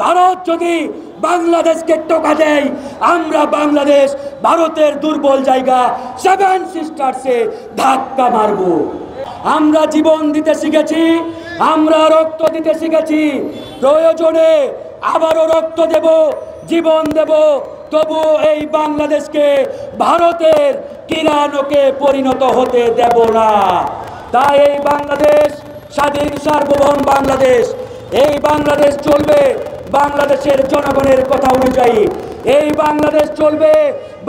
ভারত যদি বাংলাদেশকে টোকা দেয়, আমরা বাংলাদেশ ভারতের দুর্বল জায়গা সেভেন সিস্টার্সে ধাক্কা মারব। আমরা জীবন দিতে শিখেছি, আমরা রক্ত দিতে শিখেছি, প্রয়োজনে আবারও রক্ত দেব, জীবন দেব, তবু এই বাংলাদেশকে ভারতের কিরানকে পরিণত হতে দেব না। তাই এই বাংলাদেশ স্বাধীন সার্বভৌম বাংলাদেশ, এই বাংলাদেশ চলবে বাংলাদেশের জনগণের কথা অনুযায়ী, এই বাংলাদেশ চলবে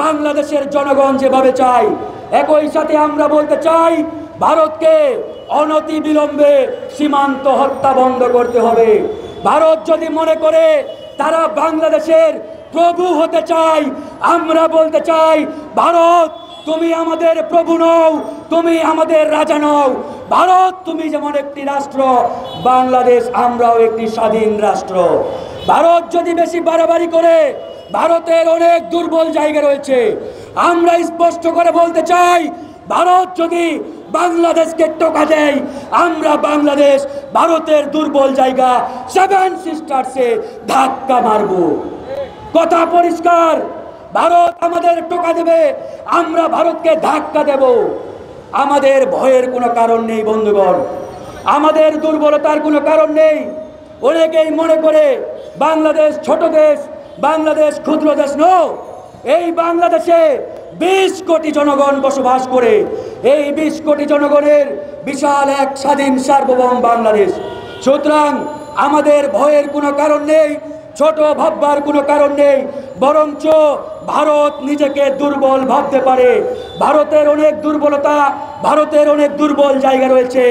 বাংলাদেশের জনগণ যেভাবে চায়। একই সাথে আমরা বলতে চাই, ভারতকে অনতি বিলম্বে সীমান্ত হত্যা বন্ধ করতে হবে। ভারত যদি মনে করে তারা বাংলাদেশের প্রভু হতে চায়, আমরা বলতে চাই, ভারত তুমি আমাদের প্রভু নও, তুমি আমাদের রাজা নও। ভারত তুমি যেমন একটি রাষ্ট্র, বাংলাদেশ আমরাও একটি স্বাধীন রাষ্ট্র। ভারত যদি বেশি বাড়াবাড়ি করে, ভারতের অনেক দুর্বল জায়গা রয়েছে। আমরা স্পষ্ট করে বলতে চাই, ভারত যদি বাংলাদেশকে টোকা দেয়, আমরা বাংলাদেশ ভারতের দুর্বল জায়গা সেভেন সিস্টার্সে ধাক্কা মারব। কথা পরিষ্কার, ভারত আমাদের টোকা দেবে, আমরা ভারতকে ধাক্কা দেব। আমাদের ভয়ের কোনো কারণ নেই বন্ধুগণ, আমাদের দুর্বলতার কোনো কারণ নেই। অনেকেই মনে করে বাংলাদেশ ছোট দেশ, বাংলাদেশ ক্ষুদ্র দেশ। নয়, এই বাংলাদেশে 20 কোটি জনগণ বসবাস করে। এই 20 কোটি জনগণের বিশাল এক স্বাধীন সার্বভৌম বাংলাদেশ। সুতরাং আমাদের ভয়ের কোনো কারণ নেই, ছোট ভাববার কোনো কারণ নেই। বরঞ্চ ভারত নিজেকে দুর্বল ভাবতে পারে। ভারতের অনেক দুর্বলতা, ভারতের অনেক দুর্বল জায়গা রয়েছে,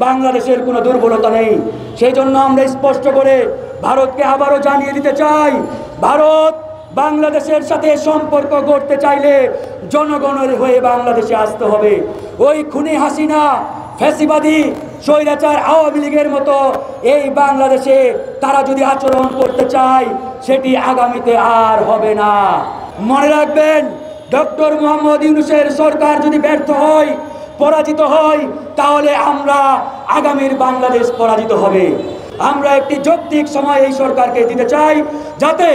বাংলাদেশের কোনো দুর্বলতা নেই। সেই জন্য আমরা স্পষ্ট করে ভারতকে আবারও জানিয়ে দিতে চাই, ভারত বাংলাদেশের সাথে সম্পর্ক গড়তে চাইলে জনগণের হয়ে বাংলাদেশে আসতে হবে। ওই খুনি হাসিনা, ফ্যাসিবাদী স্বৈরাচার আওয়ামী লীগের মতো এই বাংলাদেশে তারা যদি আচরণ করতে চায়, সেটি আগামীতে আর হবে না। মনে রাখবেন, ডক্টর মোহাম্মদ ইউনূসের সরকার যদি ব্যর্থ হয়, পরাজিত হয়, তাহলে আমরা আগামীর বাংলাদেশ পরাজিত হবে। আমরা একটি যৌক্তিক সময় এই সরকারকে দিতে চাই, যাতে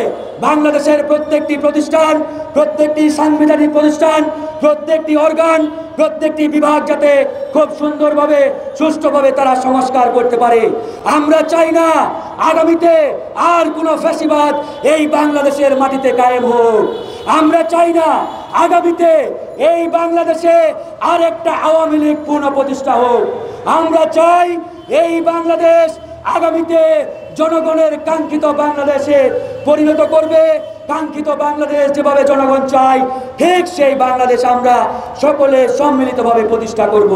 বাংলাদেশের প্রত্যেকটি প্রতিষ্ঠান, প্রত্যেকটি সাংবিধানিক প্রতিষ্ঠান, প্রত্যেকটি অর্গান, প্রত্যেকটি বিভাগ যাতে খুব সুন্দরভাবে সুষ্ঠুভাবে তারা সংস্কার করতে পারে। আমরা চাই না আগামীতে আর কোনো ফ্যাসিবাদ এই বাংলাদেশের মাটিতে কায়েম হোক। আমরা চাই না আগামীতে এই বাংলাদেশে আর একটা আওয়ামী লীগ পুনঃপ্রতিষ্ঠা হোক। আমরা চাই এই বাংলাদেশ আগামীতে জনগণের কাঙ্ক্ষিত বাংলাদেশে পরিণত করবে। কাঙ্ক্ষিত বাংলাদেশ যেভাবে জনগণ চায়, ঠিক সেই বাংলাদেশ আমরা সকলে সম্মিলিতভাবে প্রতিষ্ঠা করব।